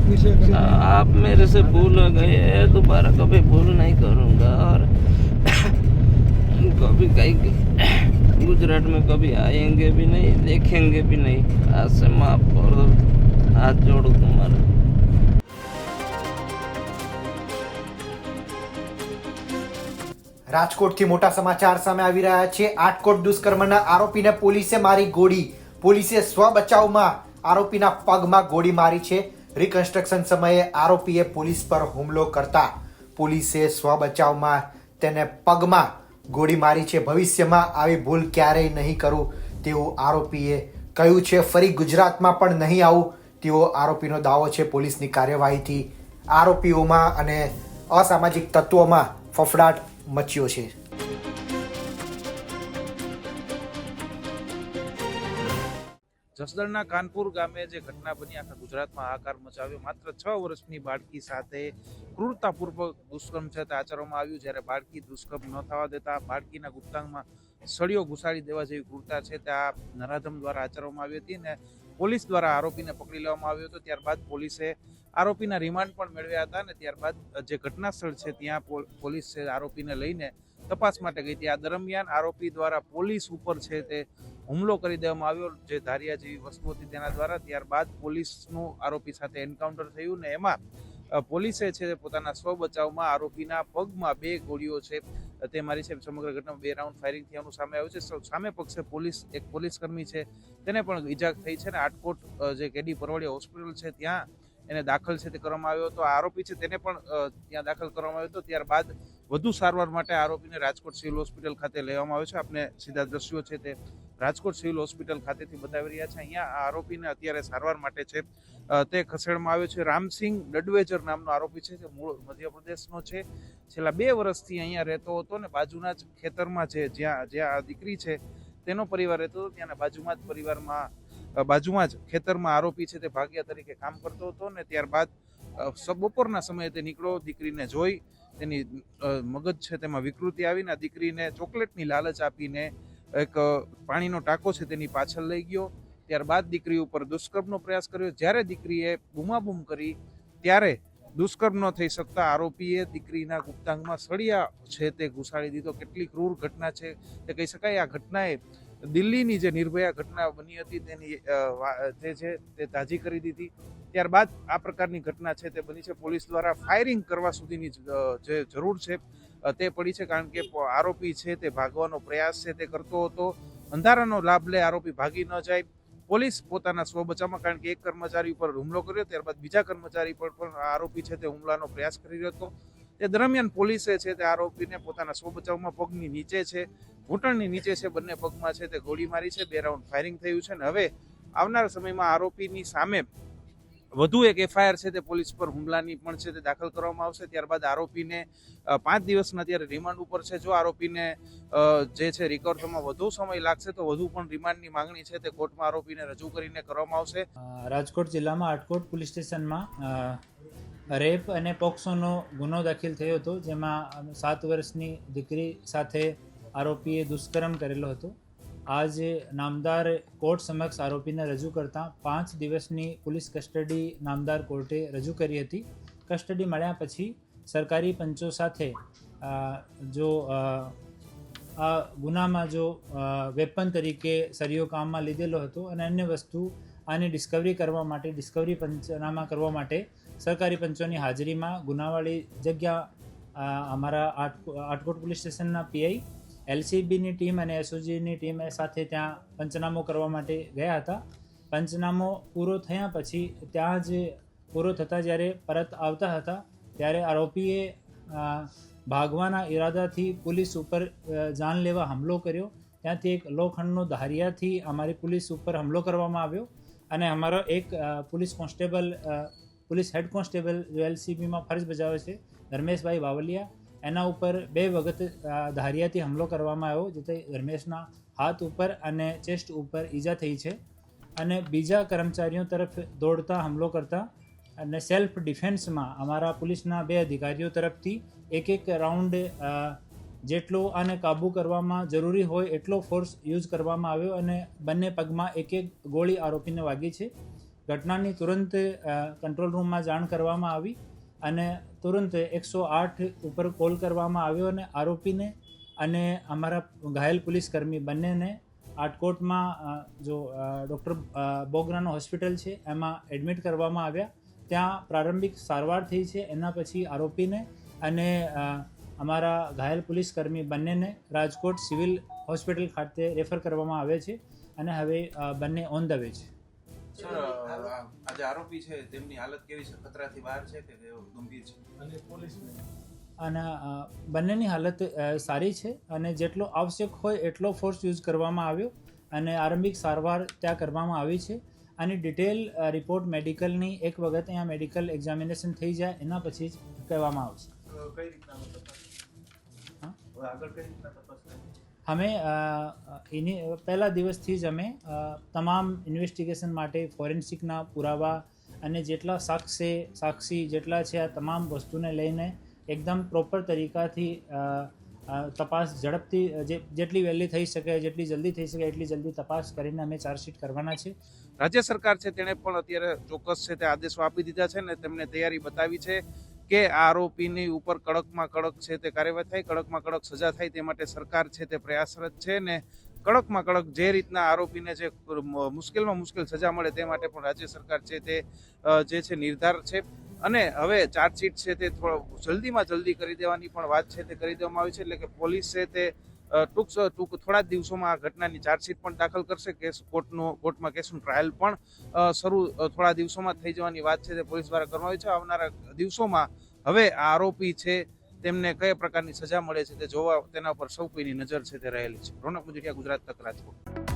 आप मेरे से भूल गए, दोबारा कभी भूल नहीं करूँगा। और कभी कहीं गुजरात में कभी आएंगे भी नहीं, देखेंगे भी नहीं। आज से माफ कर दो, हाथ जोड़ो तुम्हारा। રાજકોટથી મોટા સમાચાર સામે આવી રહ્યા છે। આટકોટ દુષ્કર્મના આરોપીને પોલીસે મારી ગોળી। પોલીસે સ્વ બચાવમાં આરોપીના પગમાં ગોળી મારી છે। રિકન્સ્ટ્રક્શન સમયે આરોપીએ પોલીસ પર હુમલો કરતા પોલીસે સ્વ બચાવમાં તેને પગમાં ગોળી મારી છે। ભવિષ્યમાં આવી ભૂલ ક્યારેય નહીં કરું તેવું આરોપીએ કહ્યું છે। ફરી ગુજરાતમાં પણ નહીં આવું તેવો આરોપીનો દાવો છે। પોલીસની કાર્યવાહીથી આરોપીઓમાં અને અસામાજિક તત્વોમાં ફફડાટ મચ્યો છે। જસદણના કાનપુર ગામે જે ઘટના બની આખા ગુજરાતમાં હાહાકાર મચાવ્યો। માત્ર 6 વર્ષની બાળકી સાથે ક્રૂરતાપૂર્વક દુષ્કર્મ છે તે આચરવામાં આવ્યું। જ્યારે બાળકી દુષ્કર્મ ન થવા દેતા બાળકીના ગુપ્તાંગમાં સળીઓ ઘુસાડી દેવા જેવી ક્રૂરતા છે તે આ નરાધમ દ્વારા આચરવામાં આવી હતી ને પોલીસ દ્વારા આરોપીને પકડી લેવામાં આવ્યો હતો। ત્યારબાદ પોલીસે આરોપીના રિમાન્ડ પણ મેળવ્યા હતા ને ત્યારબાદ જે ઘટના સ્થળ છે ત્યાં પોલીસ છે આરોપીને લઈને તપાસ માટે ગઈ હતી। આ દરમિયાન આરોપી દ્વારા પોલીસ ઉપર છે તે હુમલો કરી દેવામાં આવ્યો, જે ધારિયા જેવી વસ્તુ હતી તેના દ્વારા। ત્યારબાદ પોલીસનું આરોપી સાથે એન્કાઉન્ટર થયું ને એમાં પોલીસે છે પોતાના સ્વ બચાવમાં આરોપીના પગમાં 2 ગોળીઓ છે તે મારી છે। સમગ્ર ઘટનામાં 2 રાઉન્ડ ફાયરિંગ થયાનું સામે આવ્યું છે। સામે પક્ષે એક પોલીસ કર્મી છે તેને પણ ઈજા થઈ છે ને આટકોટ જે કેડી પરવડિયા હોસ્પિટલ છે ત્યાં એને દાખલ છે તે કરવામાં આવ્યો હતો। આરોપી છે તેને પણ ત્યાં દાખલ કરવામાં આવ્યો હતો। ત્યારબાદ વધુ સારવાર માટે આરોપીને રાજકોટ સિવિલ હોસ્પિટલ ખાતે લેવામાં આવ્યો છે। આપણે સીધા દ્રશ્યો છે તે રાજકોટ સિવિલ હોસ્પિટલ ખાતેથી બતાવી રહ્યા છે। અહીંયા આ આરોપીને અત્યારે સારવાર માટે છે તે ખસેડવામાં આવ્યો છે। રામસિંહ ડડવેજર નામનો આરોપી છે જે મૂળ મધ્યપ્રદેશનો છે। છેલ્લા 2 વર્ષથી અહીંયા રહેતો હતો ને બાજુના જ ખેતરમાં છે જ્યાં આ દીકરી છે તેનો પરિવાર રહેતો હતો ત્યાંના બાજુમાં જ ખેતરમાં આરોપી છે તે ભાગિયા તરીકે કામ કરતો હતો ને ત્યારબાદ બપોરના સમયે તે નીકળો, દીકરીને જોઈ તેની મગજ છે તેમાં વિકૃતિ આવીને આ દીકરીને ચોકલેટની લાલચ આપીને એક પાણીનો ટાંકો છે તેની પાછળ લઈ ગયો। ત્યારબાદ દીકરી ઉપર દુષ્કર્મનો પ્રયાસ કર્યો। જ્યારે દીકરીએ બૂમાબૂમ કરી ત્યારે દુષ્કર્મ ન થઈ શકતા આરોપીએ દીકરીના ગુપ્તાંગમાં સળિયા છે તે ઘુસાડી દીધો। કેટલી ક્રૂર ઘટના છે તે કહી શકાય। આ ઘટનાએ દિલ્હીની જે નિર્ભયા ઘટના બની હતી તેની તે તાજી કરી દીધી। ત્યારબાદ આ પ્રકારની ઘટના છે તે બની છે। પોલીસ દ્વારા ફાયરિંગ કરવા સુધીની જે જરૂર છે તે પડી છે, કારણ કે આરોપી છે તે ભાગવાનો પ્રયાસ છે તે કરતો હતો। અંધારાનો લાભ લે આરોપી ભાગી ન જાય। પોલીસ પોતાના સ્વ બચાવમાં, કારણ કે એક કર્મચારી ઉપર હુમલો કર્યો ત્યારબાદ બીજા કર્મચારી પર પણ આરોપી છે તે હુમલાનો પ્રયાસ કરી રહ્યો હતો। તે દરમિયાન પોલીસે છે તે આરોપીને પોતાના સ્વ બચાવમાં પગની નીચે છે, ઘૂંટણની નીચે છે, બંને પગમાં છે તે ગોળી મારી છે। 2 રાઉન્ડ ફાયરિંગ થયું છે ને હવે આવનાર સમયમાં આરોપીની સામે વધુ એક એફઆઈઆર છે તે પોલીસ પર હુમલાની પણ છે તે દાખલ કરવામાં આવશે। ત્યારબાદ આરોપીને 5 દિવસના અત્યારે રિમાન્ડ ઉપર છે। જો આરોપીને જે છે રિકવર થવામાં વધુ સમય લાગશે તો વધુ પણ રિમાન્ડની માંગણી છે તે કોર્ટમાં આરોપીને રજૂ કરીને કરવામાં આવશે। રાજકોટ જિલ્લામાં આટકોટ પોલીસ સ્ટેશનમાં રેપ અને પોક્સોનો ગુનો દાખલ થયો હતો, જેમાં 7 વર્ષની દીકરી સાથે આરોપીએ દુષ્કર્મ કરેલો હતો। આજે નામદાર કોર્ટ સમક્ષ આરોપીને રજૂ કરતાં 5 દિવસની પોલીસ કસ્ટડી નામદાર કોર્ટે રજૂ કરી હતી। કસ્ટડી મળ્યા પછી સરકારી પંચો સાથે જો આ ગુનામાં જો વેપન તરીકે સળિયો કામમાં લીધેલો હતો અને અન્ય વસ્તુ આની ડિસ્કવરી કરવા માટે ડિસ્કવરી પંચનામા કરવા માટે સરકારી પંચોની હાજરીમાં ગુનાવાળી જગ્યા અમારા આટકોટ પોલીસ સ્ટેશનના પીઆઈ, એલસીબીની ટીમ અને એસઓજીની ટીમ સાથે ત્યાં પંચનામો કરવા માટે ગયા હતા। પંચનામો પૂરો થયા પછી ત્યાં જ પૂરો થતાં જ્યારે પરત આવતા હતા ત્યારે આરોપીએ ભાગવાના ઈરાદાથી પોલીસ ઉપર જાનલેવા હુમલો કર્યો। ત્યાંથી એક લોખંડનો ધારિયાથી અમારી પોલીસ ઉપર હુમલો કરવામાં આવ્યો અને અમારો એક પોલીસ હેડ કોન્સ્ટેબલ જો એલસીબીમાં ફરજ બજાવે છે ધર્મેશભાઈ બાવલિયા, એના ઉપર 2 વખત ધારિયાથી હુમલો કરવામાં આવ્યો, જેથી ધર્મેશના હાથ ઉપર અને ચેસ્ટ ઉપર ઈજા થઈ છે અને બીજા કર્મચારીઓ તરફ દોડતા હુમલો કરતા અને સેલ્ફ ડિફેન્સમાં અમારા પોલીસના 2 અધિકારીઓ તરફથી એક રાઉન્ડ જેટલો આને કાબૂ કરવામાં જરૂરી હોય એટલો ફોર્સ યુઝ કરવામાં આવ્યો અને બંને પગમાં એક ગોળી આરોપીને વાગી છે। ઘટનાની તુરંત કંટ્રોલ રૂમમાં જાણ કરવામાં આવી અને તુરંત 108 ઉપર કોલ કરવામાં આવ્યો અને આરોપીને અને અમારા ઘાયલ પોલીસકર્મી બંનેને આટકોટમાં જો ડૉક્ટર બોગરાનો હોસ્પિટલ છે એમાં એડમિટ કરવામાં આવ્યા. ત્યાં પ્રારંભિક સારવાર થઈ છે. એના પછી આરોપીને અને અમારા ઘાયલ પોલીસકર્મી બંનેને રાજકોટ સિવિલ હોસ્પિટલ ખાતે રેફર કરવામાં આવે છે અને હવે બંને ઓન ધ વે છે. સર, આજે આરોપી છે તેમની હાલત કેવી છે? ખતરાથી બહાર છે કે ગંભીર છે? અને પોલીસને અને બંનેની હાલત સારી છે અને જેટલો આવશ્યક હોય એટલો ફોર્સ યુઝ કરવામાં આવ્યો અને આરંભિક સારવાર ત્યાં કરવામાં આવી છે. આની ડિટેલ રિપોર્ટ મેડિકલની એક વખત અહીંયા મેડિકલ એક્ઝામિનેશન થઈ જાય એના પછી જ કહેવામાં આવશે. કઈ રીતના આગળ કઈ રીતના તપાસ કરી? અમે એની પહેલા દિવસથી જ અમે તમામ ઇન્વેસ્ટિગેશન માટે ફોરેન્સિકના પુરાવા અને જેટલા સાક્ષી જેટલા છે આ તમામ વસ્તુને લઈને એકદમ પ્રોપર તરીકાથી તપાસ ઝડપથી જેટલી વહેલી થઈ શકે, જેટલી જલ્દી થઈ શકે એટલી જલ્દી તપાસ કરીને અમે ચાર્જશીટ કરવાના છે. રાજ્ય સરકાર છે તેણે પણ અત્યારે ચોક્કસ છે તે આદેશો આપી દીધા છે ને તેમને તૈયારી બતાવી છે કે આરોપીની ઉપર કડકમાં કડક છે તે કાર્યવાહી થાય, કડકમાં કડક સજા થાય તે માટે સરકાર છે તે પ્રયાસરત છે ને કડકમાં કડક જે રીતના આરોપીને જે મુશ્કેલમાં મુશ્કેલ સજા મળે તે માટે પણ રાજ્ય સરકાર છે તે જે છે નિર્ધાર છે. અને હવે ચાર્જશીટ છે તે જલ્દીમાં જલ્દી કરી દેવાની પણ વાત છે તે કરી દેવામાં આવી છે. એટલે કે પોલીસ છે તે ટૂંક થોડા જ દિવસોમાં આ ઘટનાની ચાર્જશીટ પણ દાખલ કરશે. કોર્ટમાં કેસનું ટ્રાયલ પણ શરૂ થોડા દિવસોમાં થઈ જવાની વાત છે તે પોલીસ દ્વારા કરવામાં આવી છે. આવનારા દિવસોમાં હવે આ આરોપી છે તેમને કયા પ્રકારની સજા મળે છે તે જોવા તેના પર સૌ કોઈની નજર છે તે રહેલી છે. રોનક મુજરિયા, ગુજરાત તક, રાજકોટ.